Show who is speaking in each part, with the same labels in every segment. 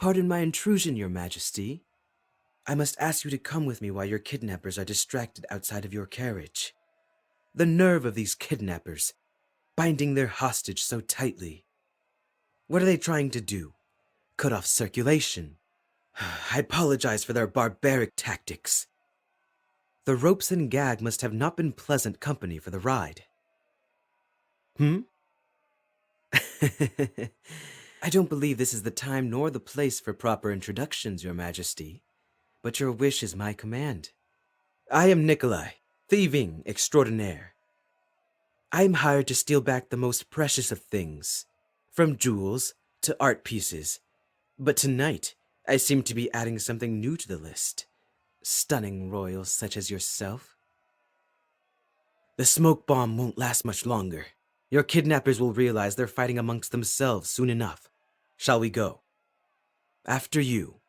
Speaker 1: Pardon my intrusion, Your Majesty. I must ask you to come with me while your kidnappers are distracted outside of your carriage. The nerve of these kidnappers, binding their hostage so tightly. What are they trying to do? Cut off circulation. I apologize for their barbaric tactics. The ropes and gag must have not been pleasant company for the ride. I don't believe this is the time nor the place for proper introductions, Your Majesty, but your wish is my command. I am Nikolai, thieving extraordinaire. I am hired to steal back the most precious of things, from jewels to art pieces. But tonight, I seem to be adding something new to the list. Stunning royals such as yourself. The smoke bomb won't last much longer. Your kidnappers will realize they're fighting amongst themselves soon enough. Shall we go? After you.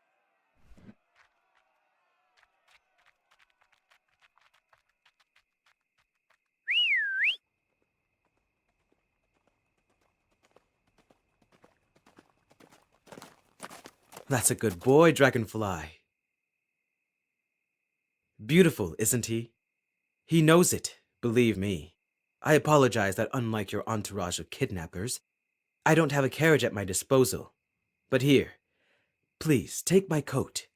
Speaker 1: That's a good boy, dragonfly. Beautiful, isn't he? He knows it, believe me. I apologize that unlike your entourage of kidnappers, I don't have a carriage at my disposal. But here, please take my coat.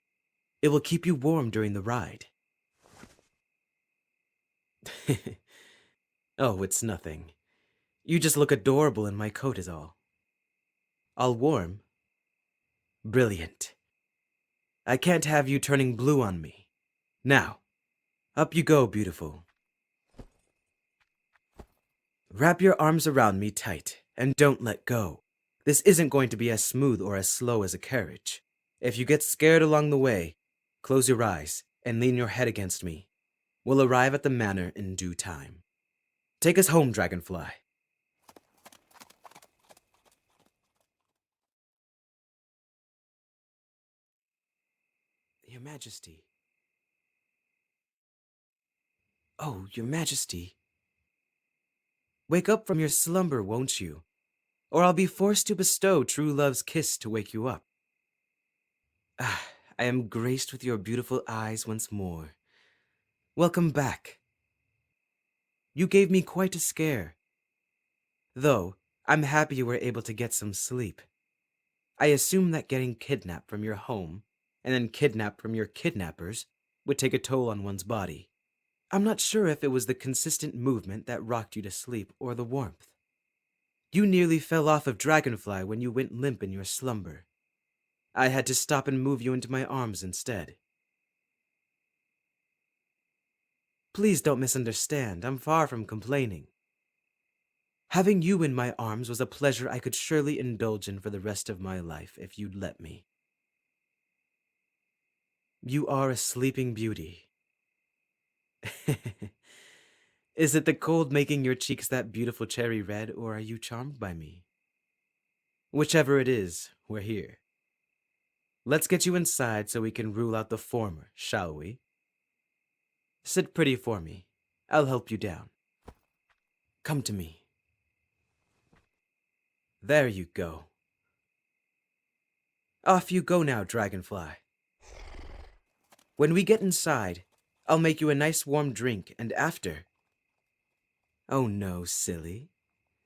Speaker 1: It will keep you warm during the ride. Oh, it's nothing. You just look adorable in my coat is all. All warm? Brilliant. I can't have you turning blue on me. Now, up you go, beautiful. Wrap your arms around me tight, and don't let go. This isn't going to be as smooth or as slow as a carriage. If you get scared along the way, close your eyes and lean your head against me. We'll arrive at the manor in due time. Take us home, dragonfly. Your Majesty. Oh, Your Majesty. Wake up from your slumber, won't you? Or I'll be forced to bestow true love's kiss to wake you up. Ah, I am graced with your beautiful eyes once more. Welcome back. You gave me quite a scare. Though, I'm happy you were able to get some sleep. I assume that getting kidnapped from your home, and then kidnapped from your kidnappers, would take a toll on one's body. I'm not sure if it was the consistent movement that rocked you to sleep or the warmth. You nearly fell off of Dragonfly when you went limp in your slumber. I had to stop and move you into my arms instead. Please don't misunderstand, I'm far from complaining. Having you in my arms was a pleasure I could surely indulge in for the rest of my life if you'd let me. You are a sleeping beauty. Is it the cold making your cheeks that beautiful cherry red, or are you charmed by me? Whichever it is, we're here. Let's get you inside so we can rule out the former, shall we? Sit pretty for me. I'll help you down. Come to me. There you go. Off you go now, dragonfly. When we get inside, I'll make you a nice warm drink, and after... Oh no, silly.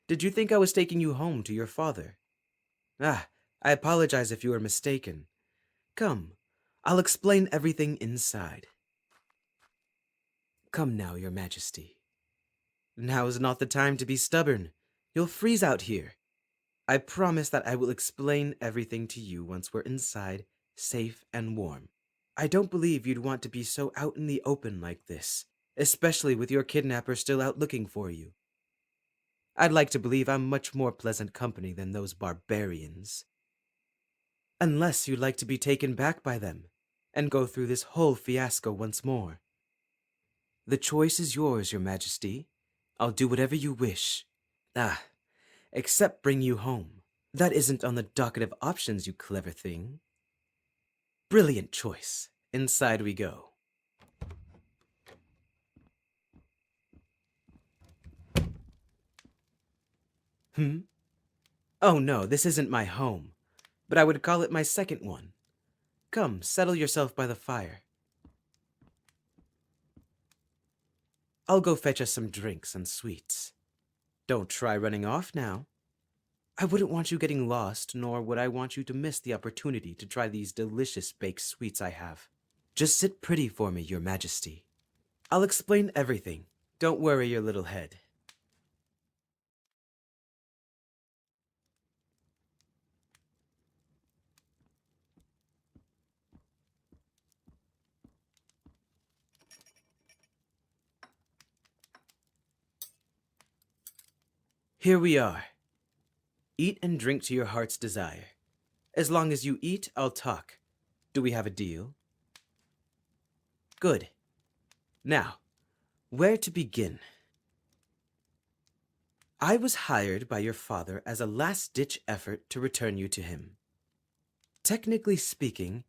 Speaker 1: Did you think I was taking you home to your father? Ah, I apologize if you were mistaken. Come, I'll explain everything inside. Come now, Your Majesty. Now is not the time to be stubborn. You'll freeze out here. I promise that I will explain everything to you once we're inside, safe and warm. I don't believe you'd want to be so out in the open like this, especially with your kidnapper still out looking for you. I'd like to believe I'm much more pleasant company than those barbarians. Unless you'd like to be taken back by them, and go through this whole fiasco once more. The choice is yours, Your Majesty. I'll do whatever you wish. Ah, except bring you home. That isn't on the docket of options, you clever thing. Brilliant choice. Inside we go. Oh no, this isn't my home. but I would call it my second one. Come, settle yourself by the fire. I'll go fetch us some drinks and sweets. Don't try running off now. I wouldn't want you getting lost, nor would I want you to miss the opportunity to try these delicious baked sweets I have. Just sit pretty for me, Your Majesty. I'll explain everything. Don't worry your little head. Here we are. Eat and drink to your heart's desire. As long as you eat, I'll talk. Do we have a deal? Good. Now, where to begin? I was hired by your father as a last-ditch effort to return you to him. Technically speaking,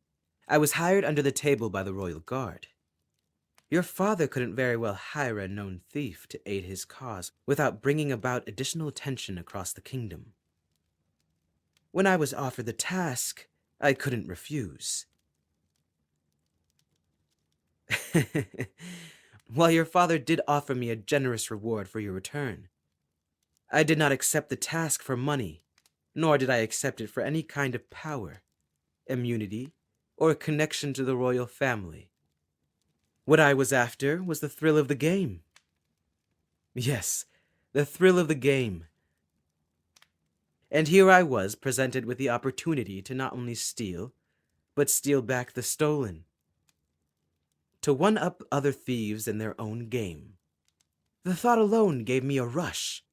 Speaker 1: I was hired under the table by the royal guard. Your father couldn't very well hire a known thief to aid his cause without bringing about additional tension across the kingdom. When I was offered the task, I couldn't refuse. While your father did offer me a generous reward for your return, I did not accept the task for money, nor did I accept it for any kind of power, immunity, or connection to the royal family. What I was after was the thrill of the game. Yes, the thrill of the game. And here I was presented with the opportunity to not only steal, but steal back the stolen. To one-up other thieves in their own game. The thought alone gave me a rush.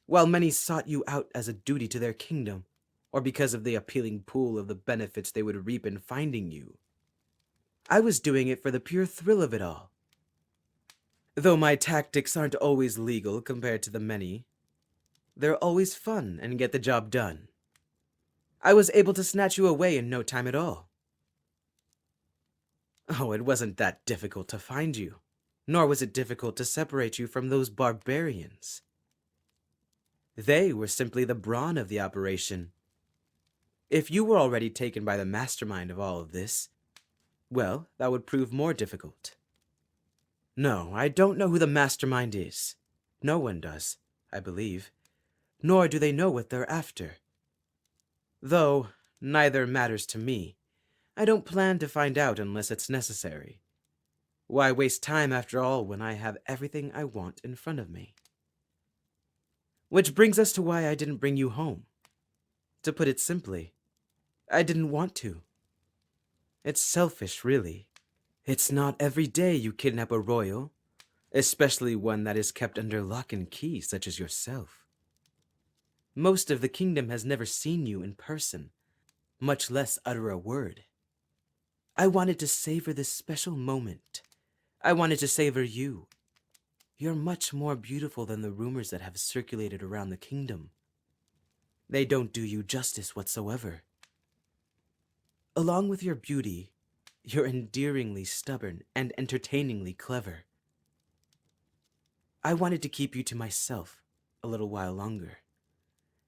Speaker 1: While many sought you out as a duty to their kingdom, or because of the appealing pool of the benefits they would reap in finding you, I was doing it for the pure thrill of it all. Though my tactics aren't always legal compared to the many, they're always fun and get the job done. I was able to snatch you away in no time at all. Oh, it wasn't that difficult to find you, nor was it difficult to separate you from those barbarians. They were simply the brawn of the operation. If you were already taken by the mastermind of all of this, well, that would prove more difficult. No, I don't know who the mastermind is. No one does, I believe. Nor do they know what they're after. Though neither matters to me. I don't plan to find out unless it's necessary. Why waste time after all when I have everything I want in front of me? Which brings us to why I didn't bring you home. To put it simply, I didn't want to. It's selfish, really. It's not every day you kidnap a royal, especially one that is kept under lock and key such as yourself. Most of the kingdom has never seen you in person, much less utter a word. I wanted to savor this special moment. I wanted to savor you. You're much more beautiful than the rumors that have circulated around the kingdom. They don't do you justice whatsoever. Along with your beauty, you're endearingly stubborn and entertainingly clever. I wanted to keep you to myself a little while longer.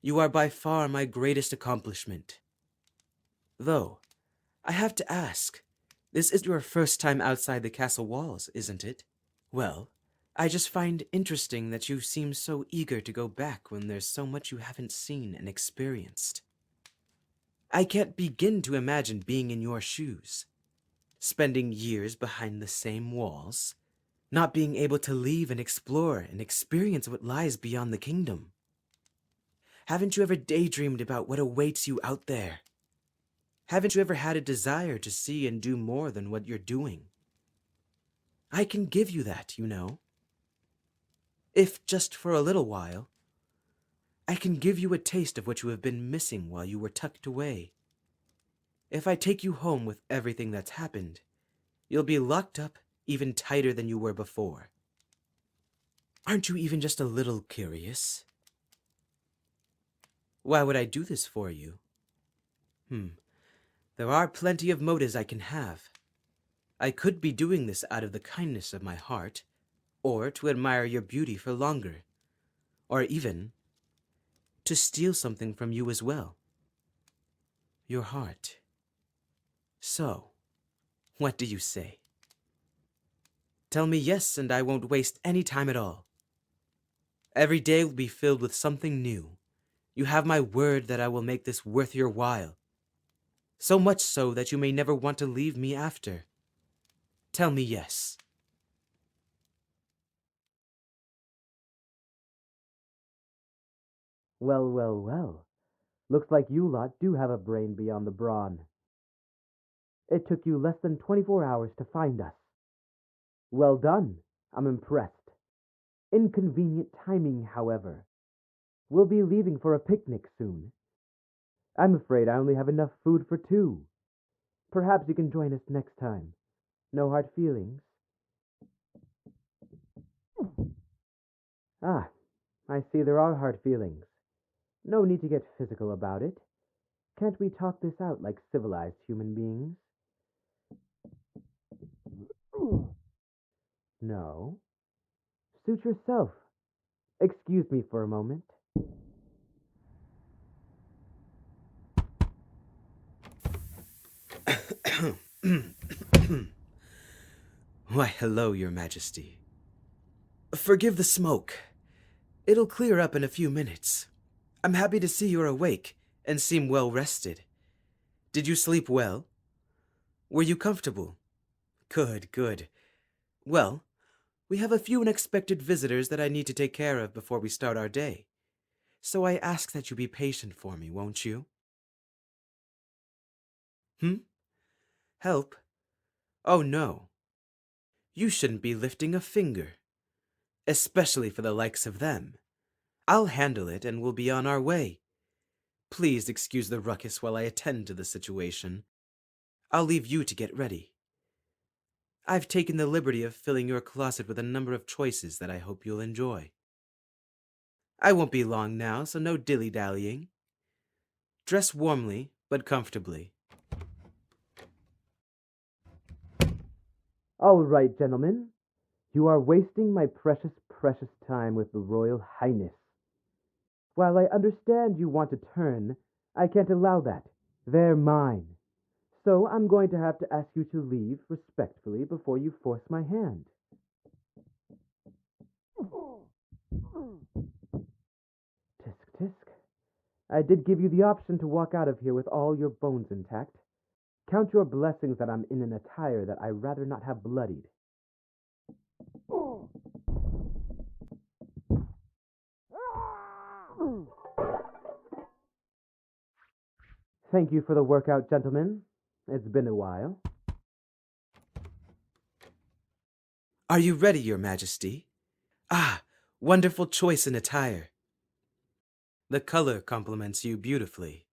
Speaker 1: You are by far my greatest accomplishment. Though, I have to ask, this is your first time outside the castle walls, isn't it? Well, I just find interesting that you seem so eager to go back when there's so much you haven't seen and experienced. I can't begin to imagine being in your shoes, spending years behind the same walls, not being able to leave and explore and experience what lies beyond the kingdom. Haven't you ever daydreamed about what awaits you out there? Haven't you ever had a desire to see and do more than what you're doing? I can give you that, you know. If just for a little while, I can give you a taste of what you have been missing while you were tucked away. If I take you home with everything that's happened, you'll be locked up even tighter than you were before. Aren't you even just a little curious? Why would I do this for you? There are plenty of motives I can have. I could be doing this out of the kindness of my heart, or to admire your beauty for longer, or even to steal something from you as well. your heart. So, what do you say? Tell me yes, and I won't waste any time at all. Every day will be filled with something new. You have my word that I will make this worth your while. So much so that you may never want to leave me after. Tell me yes.
Speaker 2: Well, well, well. Looks like you lot do have a brain beyond the brawn. It took you less than 24 hours to find us. Well done. I'm impressed. Inconvenient timing, however. We'll be leaving for a picnic soon. I'm afraid I only have enough food for two. Perhaps you can join us next time. No hard feelings? Ah, I see there are hard feelings. No need to get physical about it. Can't we talk this out like civilized human beings? No. Suit yourself. Excuse me for a moment.
Speaker 1: Why, hello, Your Majesty. Forgive the smoke. It'll clear up in a few minutes. I'm happy to see you're awake and seem well rested. Did you sleep well? Were you comfortable? Good, good. Well, we have a few unexpected visitors that I need to take care of before we start our day. So I ask that you be patient for me, won't you? Help? Oh no. You shouldn't be lifting a finger. Especially for the likes of them. I'll handle it and we'll be on our way. Please excuse the ruckus while I attend to the situation. I'll leave you to get ready. I've taken the liberty of filling your closet with a number of choices that I hope you'll enjoy. I won't be long now, so no dilly-dallying. Dress warmly, but comfortably.
Speaker 2: All right, gentlemen. You are wasting my precious, precious time with the Royal Highness. While I understand you want to turn, I can't allow that. They're mine. So I'm going to have to ask you to leave respectfully before you force my hand. Tisk tisk. I did give you the option to walk out of here with all your bones intact. Count your blessings that I'm in an attire that I'd rather not have bloodied. Thank you for the workout, gentlemen. It's been a while.
Speaker 1: Are you ready, Your Majesty? Ah, wonderful choice in attire. The color complements you beautifully.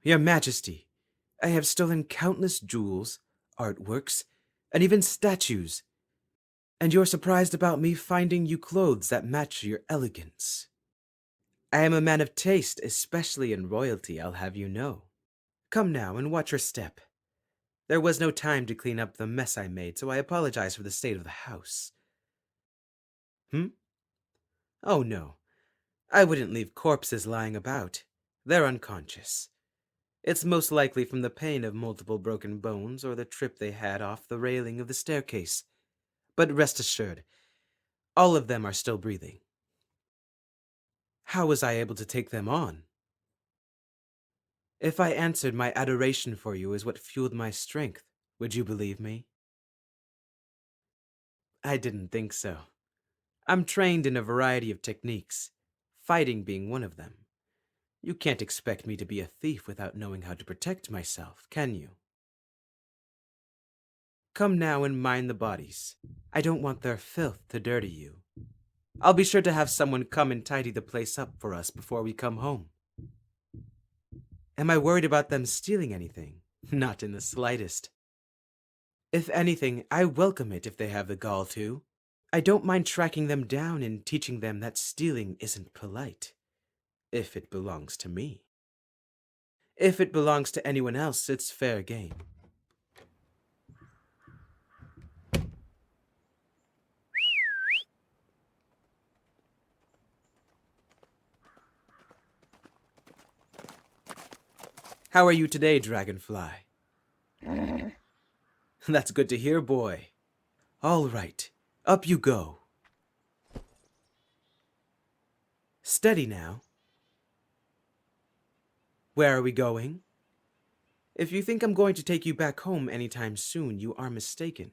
Speaker 1: Your Majesty, I have stolen countless jewels, artworks, and even statues. And you're surprised about me finding you clothes that match your elegance. I am a man of taste, especially in royalty, I'll have you know. Come now and watch your step. There was no time to clean up the mess I made, so I apologize for the state of the house. Oh no, I wouldn't leave corpses lying about. They're unconscious. It's most likely from the pain of multiple broken bones or the trip they had off the railing of the staircase. But rest assured, all of them are still breathing. How was I able to take them on? If I answered my adoration for you is what fueled my strength, would you believe me? I didn't think so. I'm trained in a variety of techniques, fighting being one of them. You can't expect me to be a thief without knowing how to protect myself, can you? Come now and mind the bodies. I don't want their filth to dirty you. I'll be sure to have someone come and tidy the place up for us before we come home. Am I worried about them stealing anything? Not in the slightest. If anything, I welcome it if they have the gall to. I don't mind tracking them down and teaching them that stealing isn't polite. If it belongs to me. If it belongs to anyone else, it's fair game. How are you today, dragonfly? That's good to hear, boy. All right, up you go. Steady now. Where are we going? If you think I'm going to take you back home anytime soon, you are mistaken.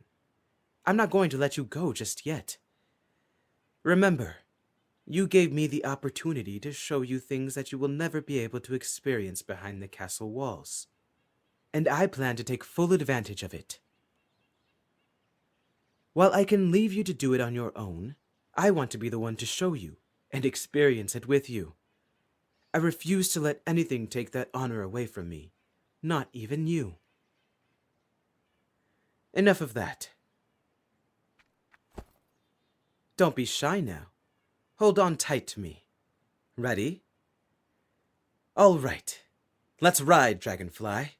Speaker 1: I'm not going to let you go just yet. Remember, you gave me the opportunity to show you things that you will never be able to experience behind the castle walls. And I plan to take full advantage of it. While I can leave you to do it on your own, I want to be the one to show you and experience it with you. I refuse to let anything take that honor away from me, not even you. Enough of that. Don't be shy now. Hold on tight to me. Ready? All right. Let's ride, dragonfly.